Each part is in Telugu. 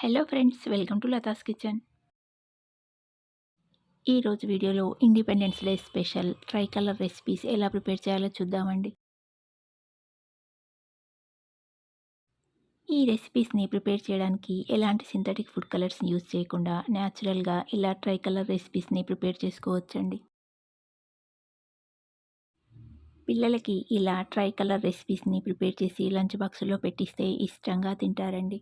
Hello friends, welcome to Latha's kitchen. ఈరోజు వీడియోలో independence day special try colour recipes ఎలా ప్రిపేర్ చేయాలో చూద్దామండి. ఈ రెసిపీస్ని ప్రిపేర్ చేయడానికి ఎలాంటి సింథటిక్ ఫుడ్ కలర్స్ని యూజ్ చేయకుండా న్యాచురల్గా ఇలా ట్రై కలర్ రెసిపీస్ని ప్రిపేర్ చేసుకోవచ్చండి. పిల్లలకి ఇలా ట్రై కలర్ రెసిపీస్ని ప్రిపేర్ చేసి లంచ్ బాక్స్లో పెట్టిస్తే ఇష్టంగా తింటారండి.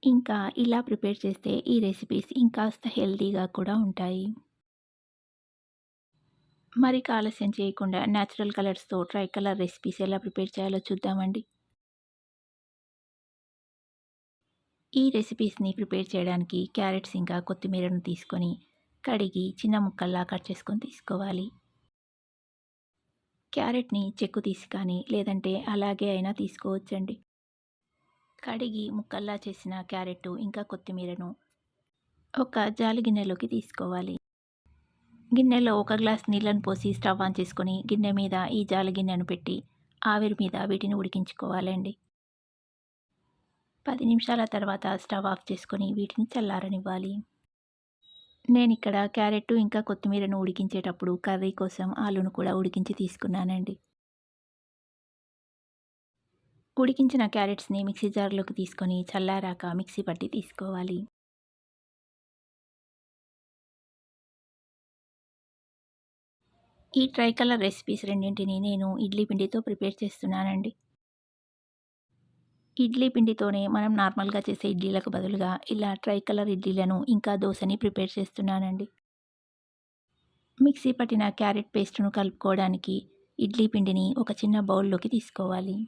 ఇంకా ఇలా ప్రిపేర్ చేస్తే ఈ రెసిపీస్ ఇంకాస్త హెల్తీగా కూడా ఉంటాయి. మరి ఆలస్యం చేయకుండా న్యాచురల్ కలర్స్‌తో ట్రై కలర్ రెసిపీస్ ఎలా ప్రిపేర్ చేయాలో చూద్దామండి. ఈ రెసిపీస్‌ని ప్రిపేర్ చేయడానికి క్యారెట్స్ ఇంకా కొత్తిమీరను తీసుకొని, కడిగి చిన్న ముక్కల్లా కట్ చేసుకొని తీసుకోవాలి. క్యారెట్‌ని చెక్కు తీసి కానీ, లేదంటే అలాగే అయినా తీసుకోవచ్చండి. కడిగి ముక్కల్లా చేసిన క్యారెట్టు ఇంకా కొత్తిమీరను ఒక జాలి గిన్నెలోకి తీసుకోవాలి. గిన్నెలో ఒక గ్లాస్ నీళ్ళను పోసి స్టవ్ ఆన్ చేసుకొని, గిన్నె మీద ఈ జాలి గిన్నెను పెట్టి, ఆవిరి మీద వీటిని ఉడికించుకోవాలండి. 10 నిమిషాల తర్వాత స్టవ్ ఆఫ్ చేసుకొని వీటిని చల్లారనివ్వాలి. నేనిక్కడ క్యారెట్టు ఇంకా కొత్తిమీరను ఉడికించేటప్పుడు కర్రీ కోసం ఆలూను కూడా ఉడికించి తీసుకున్నానండి. ఉడికించిన క్యారెట్స్‌ని మిక్సీ జార్‌లోకి తీసుకొని చల్లారాక మిక్సీ పట్టి తీసుకోవాలి. ఈ ట్రై కలర్ రెసిపీస్ రెండింటిని నేను ఇడ్లీ పిండితో ప్రిపేర్ చేస్తున్నానండి. ఇడ్లీ పిండితోనే మనం నార్మల్‌గా చేసే ఇడ్లీలకు బదులుగా ఇలా ట్రై కలర్ ఇడ్లీలను ఇంకా దోసని ప్రిపేర్ చేస్తున్నానండి. మిక్సీ పట్టిన క్యారెట్ పేస్టును కలుపుకోవడానికి ఇడ్లీ పిండిని ఒక చిన్న బౌల్‌లోకి తీసుకోవాలి.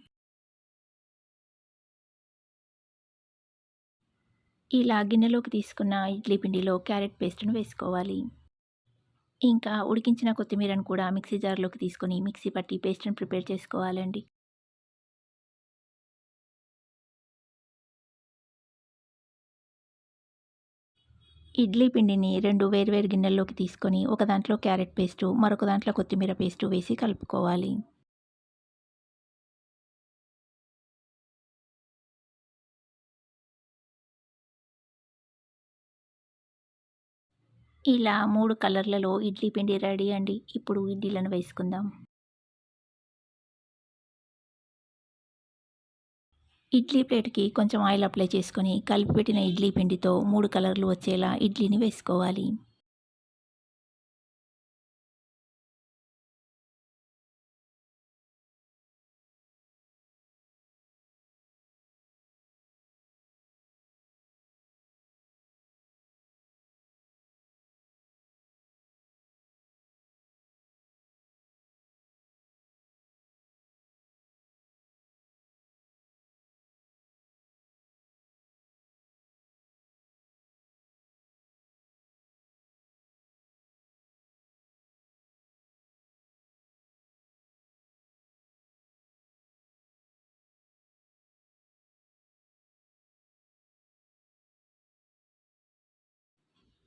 ఇలా గిన్నెలోకి తీసుకున్న ఇడ్లీ పిండిలో క్యారెట్ పేస్టును వేసుకోవాలి. ఇంకా ఉడికించిన కొత్తిమీరను కూడా మిక్సీ జార్‌లోకి తీసుకొని మిక్సీ పట్టి పేస్టును ప్రిపేర్ చేసుకోవాలండి. ఇడ్లీ పిండిని 2 వేర్వేరు గిన్నెల్లోకి తీసుకొని ఒక దాంట్లో క్యారెట్ పేస్టు, మరొక దాంట్లో కొత్తిమీర పేస్టు వేసి కలుపుకోవాలి. ఇలా 3 కలర్లలో ఇడ్లీ పిండి రెడీ అండి. ఇప్పుడు ఇడ్లీలను వేసుకుందాం. ఇడ్లీ ప్లేట్‌కి కొంచెం ఆయిల్ అప్లై చేసుకొని కలిపి పెట్టిన ఇడ్లీ పిండితో 3 కలర్లు వచ్చేలా ఇడ్లీని వేసుకోవాలి.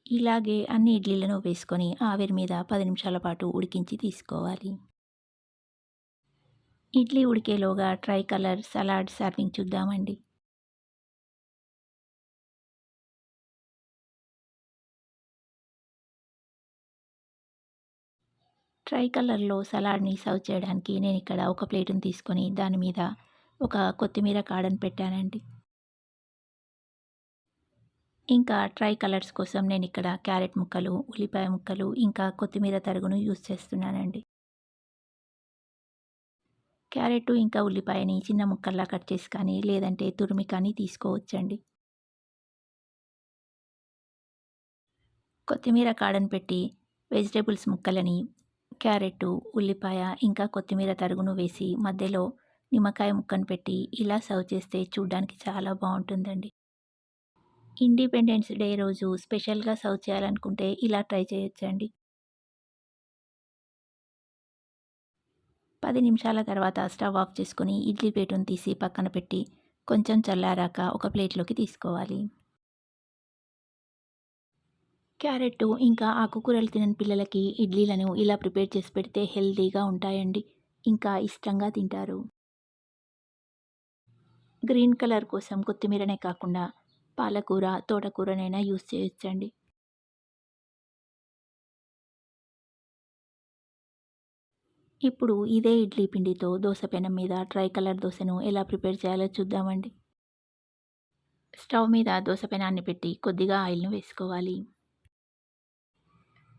ఇలాగే అన్ని ఇడ్లీలను వేసుకొని ఆవిరి మీద 10 నిమిషాల పాటు ఉడికించి తీసుకోవాలి. ఇడ్లీ ఉడికేలోగా ట్రై కలర్ సలాడ్ సర్వింగ్ చూద్దామండి. ట్రై కలర్‌లో సలాడ్‌ని సర్వ్ చేయడానికి నేనిక్కడ ఒక ప్లేటుని తీసుకొని దాని మీద ఒక కొత్తిమీర కాడను పెట్టానండి. ఇంకా ట్రై కలర్స్ కోసం నేనిక్కడ క్యారెట్ ముక్కలు, ఉల్లిపాయ ముక్కలు, ఇంకా కొత్తిమీర తరుగును యూజ్ చేస్తున్నానండి. క్యారెట్టు ఇంకా ఉల్లిపాయని చిన్న ముక్కల్లా కట్ చేసి కానీ, లేదంటే తురిమి కానీ తీసుకోవచ్చండి. కొత్తిమీర కాడను పెట్టి వెజిటబుల్స్ ముక్కలని క్యారెట్టు, ఉల్లిపాయ, ఇంకా కొత్తిమీర తరుగును వేసి మధ్యలో నిమ్మకాయ ముక్కను పెట్టి ఇలా సర్వ్ చేస్తే చూడ్డానికి చాలా బావుంటుందండి. ఇండిపెండెన్స్ డే రోజు స్పెషల్‌గా సర్వ్ చేయాలనుకుంటే ఇలా ట్రై చేయొచ్చండి. 10 నిమిషాల తర్వాత స్టవ్ ఆఫ్ చేసుకొని ఇడ్లీ ప్లేటును తీసి పక్కన పెట్టి కొంచెం చల్లారాక ఒక ప్లేట్‌లోకి తీసుకోవాలి. క్యారెట్టు ఇంకా ఆకుకూరలు తినని పిల్లలకి ఇడ్లీలను ఇలా ప్రిపేర్ చేసి పెడితే హెల్తీగా ఉంటాయండి. ఇంకా ఇష్టంగా తింటారు. గ్రీన్ కలర్ కోసం కొత్తిమీరనే కాకుండా పాలకూర, తోటకూరనైనా యూజ్ చేయొచ్చండి. ఇప్పుడు ఇదే ఇడ్లీ పిండితో దోస పెనం మీద ట్రై కలర్ దోసను ఎలా ప్రిపేర్ చేయాలో చూద్దామండి. స్టవ్ మీద దోస పెనాన్ని పెట్టి కొద్దిగా ఆయిల్‌ను వేసుకోవాలి.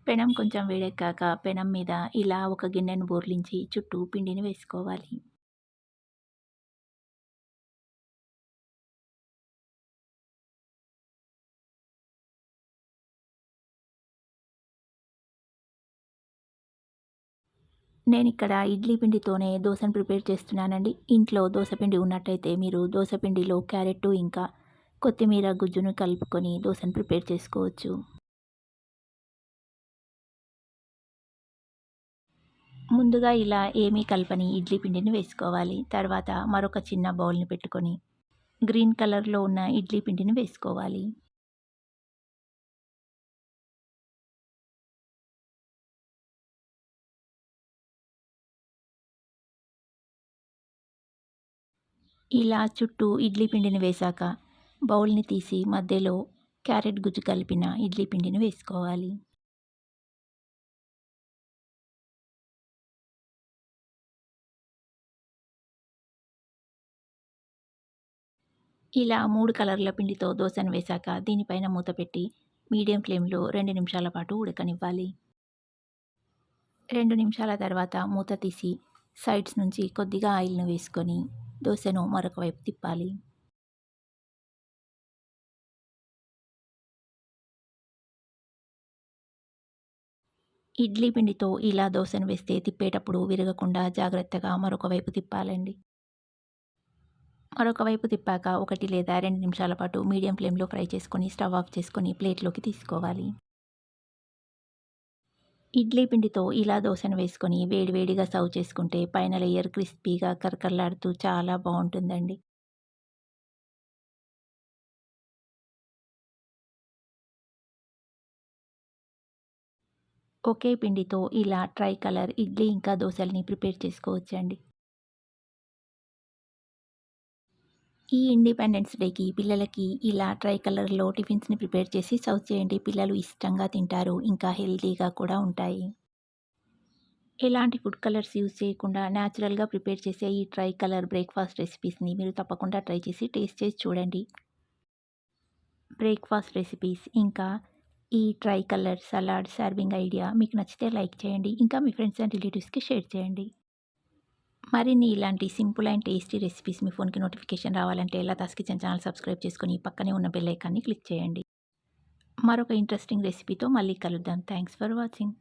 పెనం కొంచెం వేడెక్కాక పెనం మీద ఇలా ఒక గిన్నెను బోర్లించి చుట్టూ పిండిని వేసుకోవాలి. నేనిక్కడ ఇడ్లీ పిండితోనే దోసను ప్రిపేర్ చేస్తున్నానండి. ఇంట్లో దోస పిండి ఉన్నట్టయితే మీరు దోస పిండిలో క్యారెట్టు ఇంకా కొత్తిమీర గుజ్జును కలుపుకొని దోసను ప్రిపేర్ చేసుకోవచ్చు. ముందుగా ఇలా ఏమీ కలపని ఇడ్లీ పిండిని వేసుకోవాలి. తర్వాత మరొక చిన్న బౌల్‌ని పెట్టుకొని గ్రీన్ కలర్‌లో ఉన్న ఇడ్లీ పిండిని వేసుకోవాలి. ఇలా చుట్టూ ఇడ్లీ పిండిని వేశాక బౌల్‌ని తీసి మధ్యలో క్యారెట్ గుజ్జు కలిపిన ఇడ్లీ పిండిని వేసుకోవాలి. ఇలా 3 కలర్ల పిండితో దోసను వేశాక దీనిపైన మూత పెట్టి మీడియం ఫ్లేమ్‌లో 2 నిమిషాల పాటు ఉడకనివ్వాలి. 2 నిమిషాల తర్వాత మూత తీసి సైడ్స్ నుంచి కొద్దిగా ఆయిల్‌ను వేసుకొని దోసను మరొక వైపు తిప్పాలి. ఇడ్లీ పిండితో ఇలా దోసను వేస్తే తిప్పేటప్పుడు విరగకుండా జాగ్రత్తగా మరొక వైపు తిప్పాలండి. మరొక వైపు తిప్పాక 1 లేదా 2 నిమిషాల పాటు మీడియం ఫ్లేమ్‌లో ఫ్రై చేసుకొని స్టవ్ ఆఫ్ చేసుకొని ప్లేట్‌లోకి తీసుకోవాలి. ఇడ్లీ పిండితో ఇలా దోసను వేసుకొని వేడివేడిగా సర్వ్ చేసుకుంటే పైన లేయర్ క్రిస్పీగా కరకరలాడుతూ చాలా బావుంటుందండి. ఒకే పిండితో ఇలా ట్రై కలర్ ఇడ్లీ ఇంకా దోసల్ని ప్రిపేర్ చేసుకోవచ్చండి. ఈ ఇండిపెండెన్స్ డేకి పిల్లలకి ఇలా ట్రై కలర్‌లో టిఫిన్స్‌ని ప్రిపేర్ చేసి సర్వ్ చేయండి. పిల్లలు ఇష్టంగా తింటారు. ఇంకా హెల్తీగా కూడా ఉంటాయి. ఎలాంటి ఫుడ్ కలర్స్ యూజ్ చేయకుండా న్యాచురల్‌గా ప్రిపేర్ చేసే ఈ ట్రై కలర్ బ్రేక్‌ఫాస్ట్ రెసిపీస్‌ని మీరు తప్పకుండా ట్రై చేసి టేస్ట్ చేసి చూడండి. బ్రేక్‌ఫాస్ట్ రెసిపీస్ ఇంకా ఈ try colour salad serving idea మీకు నచ్చితే లైక్ చేయండి. ఇంకా మీ ఫ్రెండ్స్ అండ్ రిలేటివ్స్‌కి షేర్ చేయండి. మరిన్ని ఇలాంటి సింపుల్ అండ్ టేస్టీ రెసిపీస్ మీ ఫోన్‌కి నోటిఫికేషన్ రావాలంటే లతాస్ కిచెన్ ఛానల్ సబ్స్క్రైబ్ చేసుకొని పక్కనే ఉన్న బెల్ ఐకాన్‌ని క్లిక్ చేయండి. మరొక ఇంట్రెస్టింగ్ రెసిపీతో మళ్ళీ కలుద్దాం. Thanks for watching.